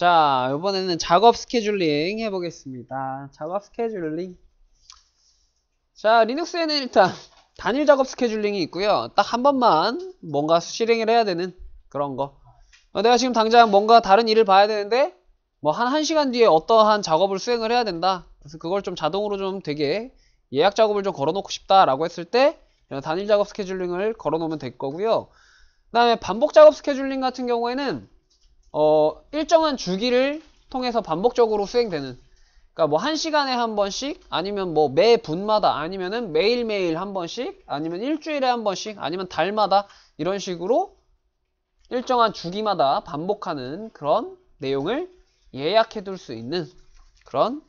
자, 이번에는 작업 스케줄링 해보겠습니다. 작업 스케줄링. 자, 리눅스에는 일단 단일 작업 스케줄링이 있고요. 딱 한 번만 뭔가 실행을 해야 되는 그런 거. 내가 지금 당장 뭔가 다른 일을 봐야 되는데 뭐 한 1시간 뒤에 어떠한 작업을 수행을 해야 된다. 그래서 그걸 좀 자동으로 좀 되게 예약 작업을 좀 걸어놓고 싶다라고 했을 때 단일 작업 스케줄링을 걸어놓으면 될 거고요. 그 다음에 반복 작업 스케줄링 같은 경우에는 일정한 주기를 통해서 반복적으로 수행되는, 그러니까 뭐 1시간에 한 번씩, 아니면 뭐 매 분마다, 아니면은 매일매일 한 번씩, 아니면 일주일에 한 번씩, 아니면 달마다 이런 식으로 일정한 주기마다 반복하는 그런 내용을 예약해 둘 수 있는 그런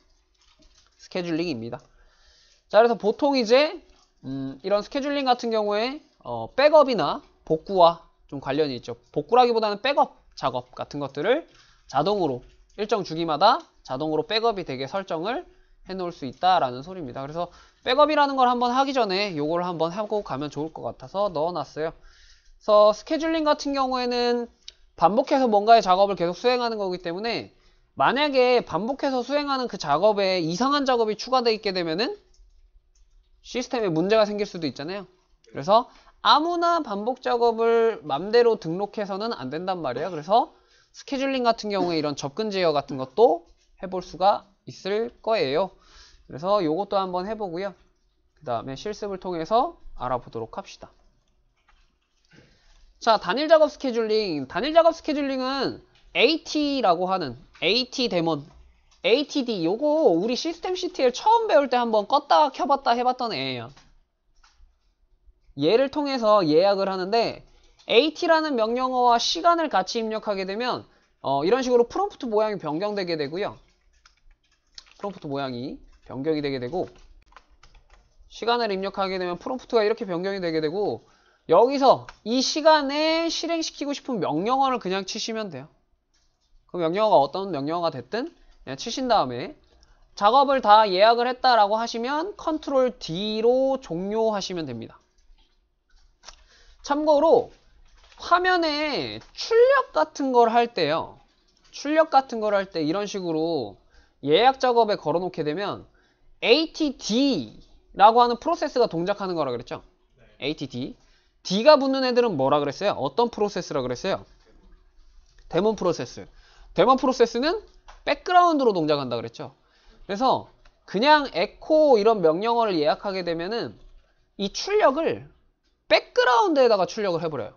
스케줄링입니다. 자, 그래서 보통 이제 이런 스케줄링 같은 경우에 백업이나 복구와 좀 관련이 있죠. 복구라기보다는 백업 작업 같은 것들을 자동으로 일정 주기마다 자동으로 백업이 되게 설정을 해 놓을 수 있다라는 소리입니다. 그래서 백업이라는 걸 한번 하기 전에 요걸 한번 하고 가면 좋을 것 같아서 넣어놨어요. 그래서 스케줄링 같은 경우에는 반복해서 뭔가의 작업을 계속 수행하는 거기 때문에 만약에 반복해서 수행하는 그 작업에 이상한 작업이 추가되어 있게 되면은 시스템에 문제가 생길 수도 있잖아요. 그래서 아무나 반복 작업을 맘대로 등록해서는 안 된단 말이에요. 그래서 스케줄링 같은 경우에 이런 접근 제어 같은 것도 해볼 수가 있을 거예요. 그래서 요것도 한번 해보고요. 그 다음에 실습을 통해서 알아보도록 합시다. 자, 단일 작업 스케줄링. 단일 작업 스케줄링은 AT라고 하는 AT 데몬, ATD, 요거 우리 시스템 CTL 처음 배울 때 한번 껐다 켜봤다 해봤던 애예요. 얘를 통해서 예약을 하는데 AT라는 명령어와 시간을 같이 입력하게 되면 이런 식으로 프롬프트 모양이 변경되게 되고요. 프롬프트 모양이 변경이 되게 되고, 시간을 입력하게 되면 프롬프트가 이렇게 변경이 되게 되고, 여기서 이 시간에 실행시키고 싶은 명령어를 그냥 치시면 돼요. 그 명령어가 어떤 명령어가 됐든 그냥 치신 다음에 작업을 다 예약을 했다라고 하시면 컨트롤 D로 종료하시면 됩니다. 참고로 화면에 출력 같은 걸 할 때요, 출력 같은 걸 할 때 이런 식으로 예약 작업에 걸어 놓게 되면 ATD라고 하는 프로세스가 동작하는 거라 그랬죠. ATD. D가 붙는 애들은 뭐라 그랬어요? 어떤 프로세스라 그랬어요? 데몬 프로세스. 데몬 프로세스는 백그라운드로 동작한다 그랬죠. 그래서 그냥 에코 이런 명령어를 예약하게 되면은 이 출력을 백그라운드에다가 출력을 해버려요.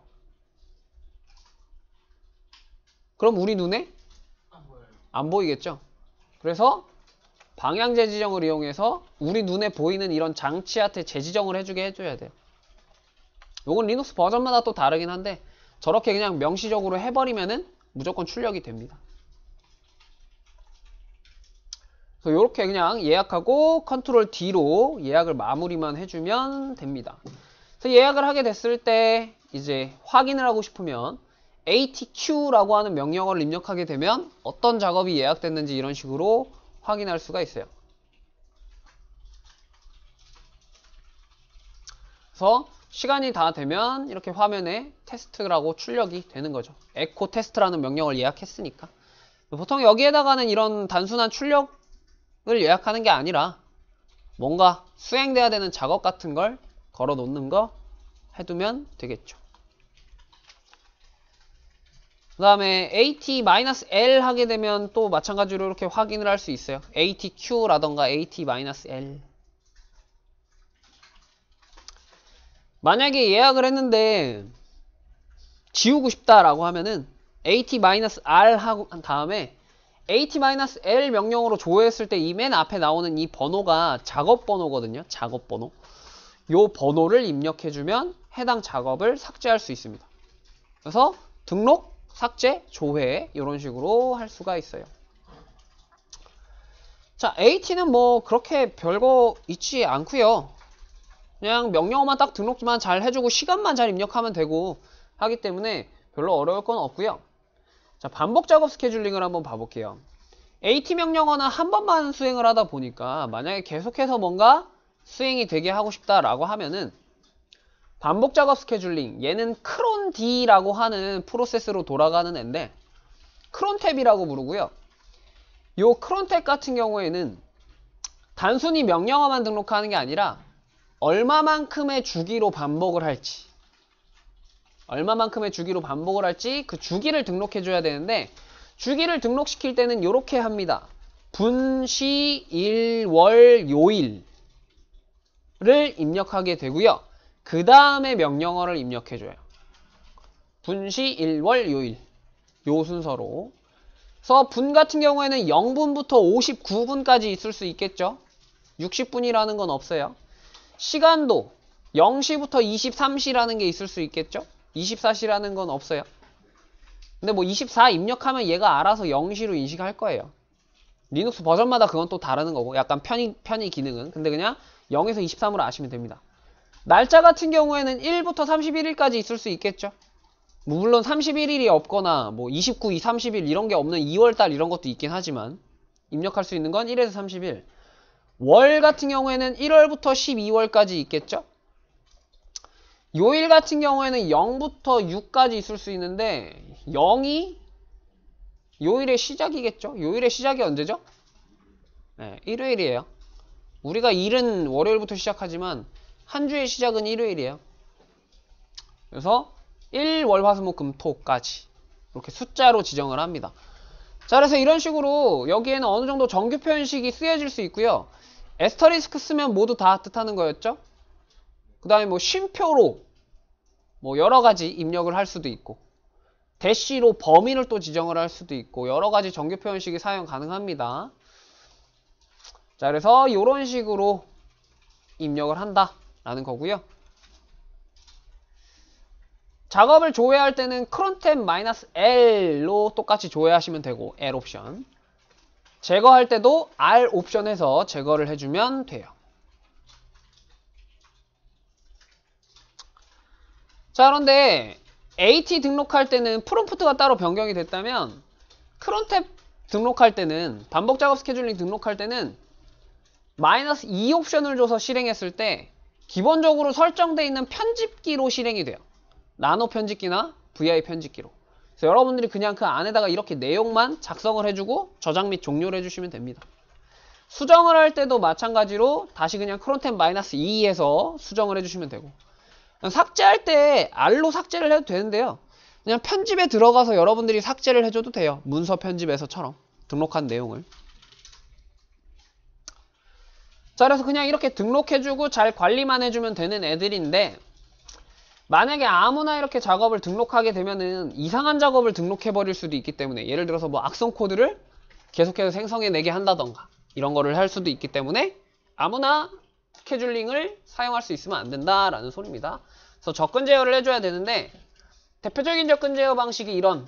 그럼 우리 눈에 안 보이겠죠? 그래서 방향제 지정을 이용해서 우리 눈에 보이는 이런 장치한테 재지정을 해주게 해줘야 돼요. 요건 리눅스 버전마다 또 다르긴 한데 저렇게 그냥 명시적으로 해버리면은 무조건 출력이 됩니다. 그래서 요렇게 그냥 예약하고 컨트롤 D로 예약을 마무리만 해주면 됩니다. 그래서 예약을 하게 됐을 때 이제 확인을 하고 싶으면 ATQ라고 하는 명령어를 입력하게 되면 어떤 작업이 예약됐는지 이런 식으로 확인할 수가 있어요. 그래서 시간이 다 되면 이렇게 화면에 테스트라고 출력이 되는 거죠. 에코 테스트라는 명령을 예약했으니까. 보통 여기에다가는 이런 단순한 출력을 예약하는 게 아니라 뭔가 수행돼야 되는 작업 같은 걸 걸어 놓는 거 해두면 되겠죠. 그 다음에 AT-L 하게 되면 또 마찬가지로 이렇게 확인을 할 수 있어요. ATQ라던가 AT-L. 만약에 예약을 했는데 지우고 싶다라고 하면은 AT-R 하고 한 다음에 AT-L 명령으로 조회했을 때 이 맨 앞에 나오는 이 번호가 작업 번호거든요. 작업 번호. 요 번호를 입력해주면 해당 작업을 삭제할 수 있습니다. 그래서 등록, 삭제, 조회 이런 식으로 할 수가 있어요. 자, AT는 뭐 그렇게 별거 있지 않고요. 그냥 명령어만 딱 등록만 잘 해주고 시간만 잘 입력하면 되고 하기 때문에 별로 어려울 건 없고요. 자, 반복 작업 스케줄링을 한번 봐볼게요. AT 명령어는 한 번만 수행을 하다 보니까 만약에 계속해서 뭔가 수행이 되게 하고 싶다라고 하면은 반복 작업 스케줄링, 얘는 크론 D라고 하는 프로세스로 돌아가는 앤데 크론탭이라고 부르고요. 요 크론탭 같은 경우에는 단순히 명령어만 등록하는 게 아니라 얼마만큼의 주기로 반복을 할지 그 주기를 등록해 줘야 되는데, 주기를 등록시킬 때는 이렇게 합니다. 분시, 일, 월, 요일을 입력하게 되고요. 그 다음에 명령어를 입력해 줘요. 분시, 일, 월, 요일, 요 순서로. 그래서 분 같은 경우에는 0분부터 59분까지 있을 수 있겠죠. 60분이라는 건 없어요. 시간도 0시부터 23시라는 게 있을 수 있겠죠. 24시라는 건 없어요. 근데 뭐 24 입력하면 얘가 알아서 0시로 인식할 거예요. 리눅스 버전마다 그건 또 다르는 거고, 약간 편의 기능은. 근데 그냥 0에서 23으로 아시면 됩니다. 날짜 같은 경우에는 1부터 31일까지 있을 수 있겠죠. 물론 31일이 없거나 뭐 29, 2, 30일 이런 게 없는 2월달 이런 것도 있긴 하지만 입력할 수 있는 건 1에서 30일. 월 같은 경우에는 1월부터 12월까지 있겠죠. 요일 같은 경우에는 0부터 6까지 있을 수 있는데 0이 요일의 시작이겠죠. 요일의 시작이 언제죠? 네, 일요일이에요. 우리가 일은 월요일부터 시작하지만 한 주의 시작은 일요일이에요. 그래서 1, 월, 화, 수, 목, 금, 토까지 이렇게 숫자로 지정을 합니다. 자, 그래서 이런 식으로 여기에는 어느 정도 정규 표현식이 쓰여질 수 있고요. 에스터리스크 쓰면 모두 다 뜻하는 거였죠. 그 다음에 뭐 쉼표로 뭐 여러 가지 입력을 할 수도 있고, 대시로 범위를 또 지정을 할 수도 있고, 여러 가지 정규 표현식이 사용 가능합니다. 자, 그래서 이런 식으로 입력을 한다라는 거고요. 작업을 조회할 때는 crontab-l로 똑같이 조회하시면 되고, L 옵션. 제거할 때도 R 옵션 해서 제거를 해주면 돼요. 자, 그런데 AT 등록할 때는 프롬프트가 따로 변경이 됐다면, crontab 등록할 때는, 반복 작업 스케줄링 등록할 때는 -2 옵션을 줘서 실행했을 때 기본적으로 설정되어 있는 편집기로 실행이 돼요. 나노 편집기나 VI 편집기로. 그래서 여러분들이 그냥 그 안에다가 이렇게 내용만 작성을 해주고 저장 및 종료를 해주시면 됩니다. 수정을 할 때도 마찬가지로 다시 그냥 crontab-2 해서 수정을 해주시면 되고, 삭제할 때 R로 삭제를 해도 되는데요. 그냥 편집에 들어가서 여러분들이 삭제를 해줘도 돼요. 문서 편집에서처럼 등록한 내용을. 자, 그래서 그냥 이렇게 등록해주고 잘 관리만 해주면 되는 애들인데, 만약에 아무나 이렇게 작업을 등록하게 되면은 이상한 작업을 등록해버릴 수도 있기 때문에, 예를 들어서 뭐 악성 코드를 계속해서 생성해내게 한다던가 이런 거를 할 수도 있기 때문에 아무나 스케줄링을 사용할 수 있으면 안 된다라는 소리입니다. 그래서 접근 제어를 해줘야 되는데, 대표적인 접근 제어 방식이 이런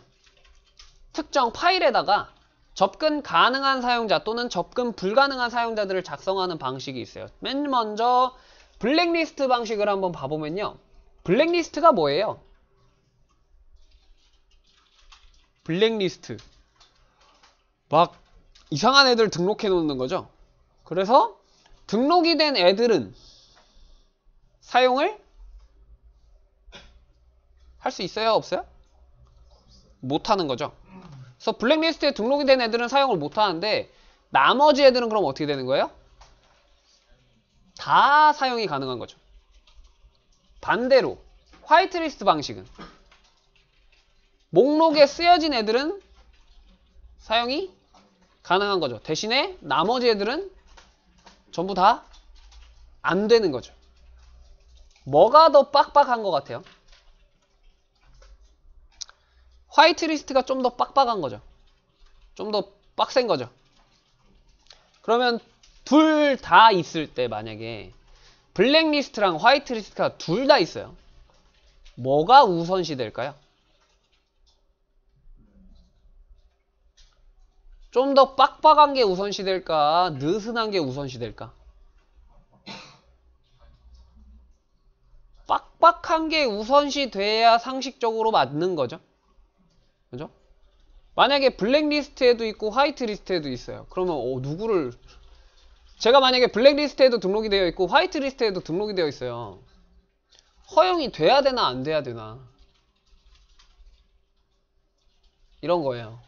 특정 파일에다가 접근 가능한 사용자 또는 접근 불가능한 사용자들을 작성하는 방식이 있어요. 맨 먼저 블랙리스트 방식을 한번 봐보면요. 블랙리스트가 뭐예요? 블랙리스트. 막 이상한 애들 등록해 놓는 거죠. 그래서 등록이 된 애들은 사용을 할 수 있어요? 없어요? 못하는 거죠. 그래서 블랙리스트에 등록이 된 애들은 사용을 못하는데, 나머지 애들은 그럼 어떻게 되는 거예요? 다 사용이 가능한 거죠. 반대로 화이트리스트 방식은 목록에 쓰여진 애들은 사용이 가능한 거죠. 대신에 나머지 애들은 전부 다 안 되는 거죠. 뭐가 더 빡빡한 것 같아요? 화이트리스트가 좀 더 빡빡한 거죠. 좀 더 빡센 거죠. 그러면 둘 다 있을 때, 만약에 블랙리스트랑 화이트리스트가 둘 다 있어요. 뭐가 우선시 될까요? 좀 더 빡빡한 게 우선시 될까? 느슨한 게 우선시 될까? 빡빡한 게 우선시 돼야 상식적으로 맞는 거죠. 그죠? 만약에 블랙리스트에도 있고 화이트리스트에도 있어요. 그러면 누구를, 제가 만약에 블랙리스트에도 등록이 되어 있고 화이트리스트에도 등록이 되어 있어요. 허용이 돼야 되나 안 돼야 되나, 이런 거예요.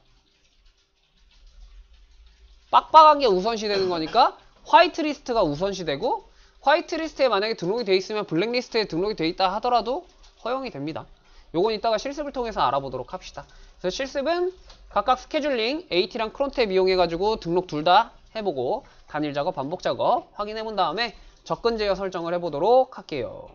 빡빡한 게 우선시 되는 거니까 화이트리스트가 우선시 되고, 화이트리스트에 만약에 등록이 돼 있으면 블랙리스트에 등록이 돼 있다 하더라도 허용이 됩니다. 요건 이따가 실습을 통해서 알아보도록 합시다. 그래서 실습은 각각 스케줄링, AT랑 크론탭 이용해가지고 등록 둘 다 해보고 단일 작업, 반복 작업 확인해본 다음에 접근 제어 설정을 해보도록 할게요.